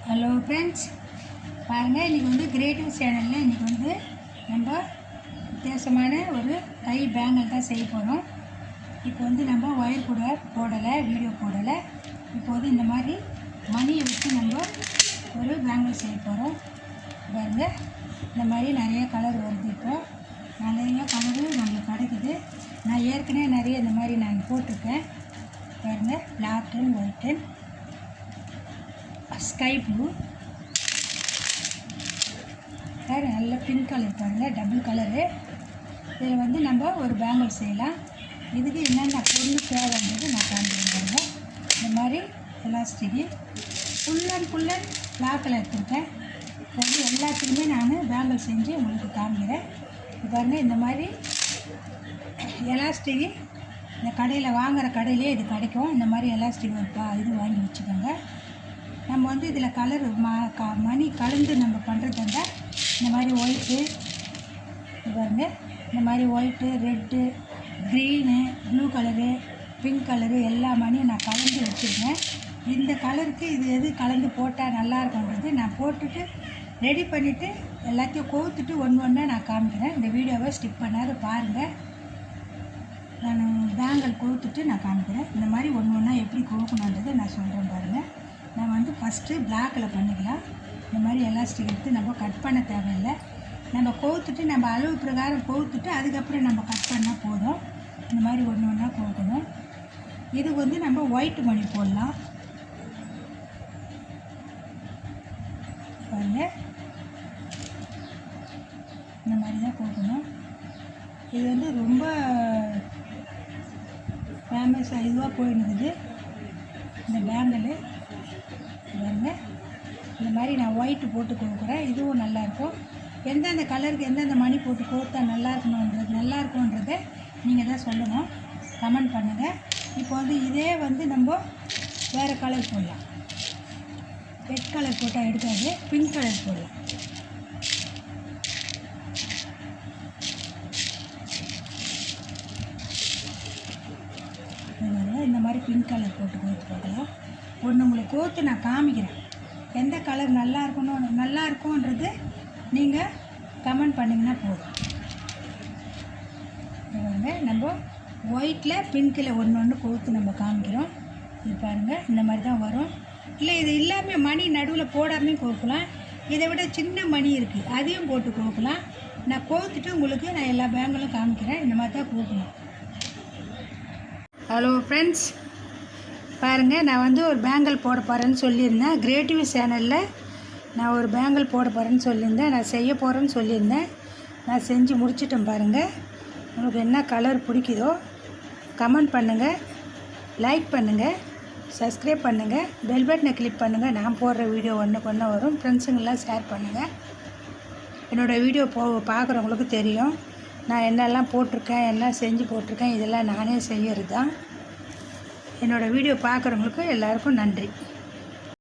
Hello friends, பாருங்கள். இன்றைக்கி வந்து கிரியேட்டிவ் சேனலில் இன்றைக்கி வந்து நம்ம வித்தியாசமான ஒரு கை பேங்கிள் தான் செய்ய போகிறோம். இப்போ வந்து நம்ம ஒயர் கூட போடலை, வீடியோ போடலை. இப்போ வந்து இந்த மாதிரி மணியை வச்சு நம்ம ஒரு பேங்கிள் செய்ய போகிறோம். பாருங்கள், இந்த மாதிரி நிறைய கலர் வருது. இப்போ நிறைய கலரு நம்மளுக்கு கிடைக்குது. நான் ஏற்கனவே நிறைய இந்த மாதிரி நான் போட்டிருக்கேன். பாருங்கள், black and white and sky blue, வேறு நல்ல பிங்க் கலர் பாருங்கள், டபுள் கலரு. இதில் வந்து நம்ம ஒரு பேங்கிள் செய்யலாம். இதுக்கு என்னென்ன பொருள் தேவைன்றது நான் காண்பிக்கிறேன். பாருங்கள், இந்த மாதிரி எலாஸ்டிக்கு ஃபுல்லன் பிளாக்கில் எடுத்துருக்கேன். வந்து எல்லாத்துக்குமே நான் பேங்கிள் செஞ்சு உங்களுக்கு காமிக்கிறேன். பாருங்கள், இந்த மாதிரி எலாஸ்டிக்கு இந்த கடையில் வாங்குகிற கடையிலே இது கிடைக்கும். இந்த மாதிரி எலாஸ்டிக் ஒரு இது வாங்கி வச்சுக்கோங்க. நம்ம வந்து இதில் கலர் மணி கலந்து நம்ம பண்ணுறது இருந்தால் இந்த மாதிரி ஒயிட்டு, பாருங்கள், இந்த மாதிரி white, red, green, blue colour, pink colour எல்லா மணியும் நான் கலந்து வச்சுருக்கேன். இந்த கலருக்கு இது எது கலந்து போட்டால் நல்லாயிருக்குன்றது நான் போட்டுட்டு ரெடி பண்ணிவிட்டு எல்லாத்தையும் கோத்துட்டு ஒன்றா நான் காமிக்கிறேன். இந்த வீடியோவை ஸ்கிப் பண்ணாத பாருங்கள். நான் பேங்கிள் கோத்துட்டு நான் காமிக்கிறேன். இந்த மாதிரி ஒன்றா எப்படி கோக்கணுன்றதை நான் சொல்கிறேன். பாருங்கள், நான் வந்து ஃபஸ்ட்டு பிளாக்கில் பண்ணிக்கலாம். இந்த மாதிரி எலாஸ்டிக் எடுத்து நம்ம கட் பண்ண தேவையில்லை. நம்ம கோத்துட்டு நம்ம அளவு பிரகாரம் கோத்துட்டு அதுக்கப்புறம் நம்ம கட் பண்ணால் போதும். இந்த மாதிரி ஒன்றா கோக்கணும். இது வந்து நம்ம ஒயிட் மணி போடலாம். பாருங்கள், இந்த மாதிரி தான் கோக்கணும். இது வந்து ரொம்ப ஃபேமஸாக இதுவாக போயிடுது இந்த பேங்கிள். பாருங்கள், இந்த மாதிரி நான் ஒயிட்டு போட்டு கொடுக்குறேன். இதுவும் நல்லாயிருக்கும். எந்தெந்த கலருக்கு எந்தெந்த மணி போட்டு கோத்தா நல்லாயிருக்குன்றதை நீங்கள் தான் சொல்லணும், கமெண்ட் பண்ணுங்கள். இப்போ வந்து இதே வந்து நம்ம வேறு கலர் போடலாம். ரெட் கலர் போட்டால் எடுக்காது, பிங்க் கலர் போடலாம். இந்த மாதிரி பிங்க் கலர் போட்டு கோத்து பார்க்கலாம். ஒன்று உங்களுக்கு கோத்து நான் காமிக்கிறேன். எந்த கலர் நல்லா இருக்கும்ன்றது நீங்கள் கமெண்ட் பண்ணிங்கன்னா போதும். நம்ம ஒயிட்டில் பிங்க்கில் ஒன்று கோத்து நம்ம காமிக்கிறோம். இது பாருங்கள், இந்த மாதிரி தான் வரும். இல்லை, இது இல்லாமல் மணி நடுவில் போடாமல் கோக்கலாம். இதை விட சின்ன மணி இருக்குது, அதையும் போட்டு கோக்கலாம். நான் கோத்துட்டு உங்களுக்கு நான் எல்லா பேங்கிலும் காமிக்கிறேன். இந்த மாதிரி தான் கோக்கணும். ஹலோ ஃப்ரெண்ட்ஸ், பாருங்கள், நான் வந்து ஒரு பேங்கிள் போட போகிறேன்னு சொல்லியிருந்தேன். கிரியேட்டிவ் சேனலில் நான் ஒரு பேங்கிள் போட போகிறேன்னு சொல்லியிருந்தேன். நான் செய்ய போகிறேன்னு சொல்லியிருந்தேன். நான் செஞ்சு முடிச்சிட்டேன். பாருங்கள், உங்களுக்கு என்ன கலர் பிடிக்குதோ கமெண்ட் பண்ணுங்கள், லைக் பண்ணுங்கள், சப்ஸ்கிரைப் பண்ணுங்கள், பெல் பட்டனை கிளிக் பண்ணுங்கள். நான் போடுற வீடியோ ஒன்றுக்கு வரும். ஃப்ரெண்ட்ஸுங்கெல்லாம் ஷேர் பண்ணுங்கள். என்னோடய வீடியோ பார்க்குறவங்களுக்கு தெரியும் நான் என்னெல்லாம் போட்டிருக்கேன், எல்லாம் செஞ்சு போட்டிருக்கேன். இதெல்லாம் நானே செய்கிறது தான். என்னோடய வீடியோ பார்க்குறவங்களுக்கு எல்லாருக்கும் நன்றி.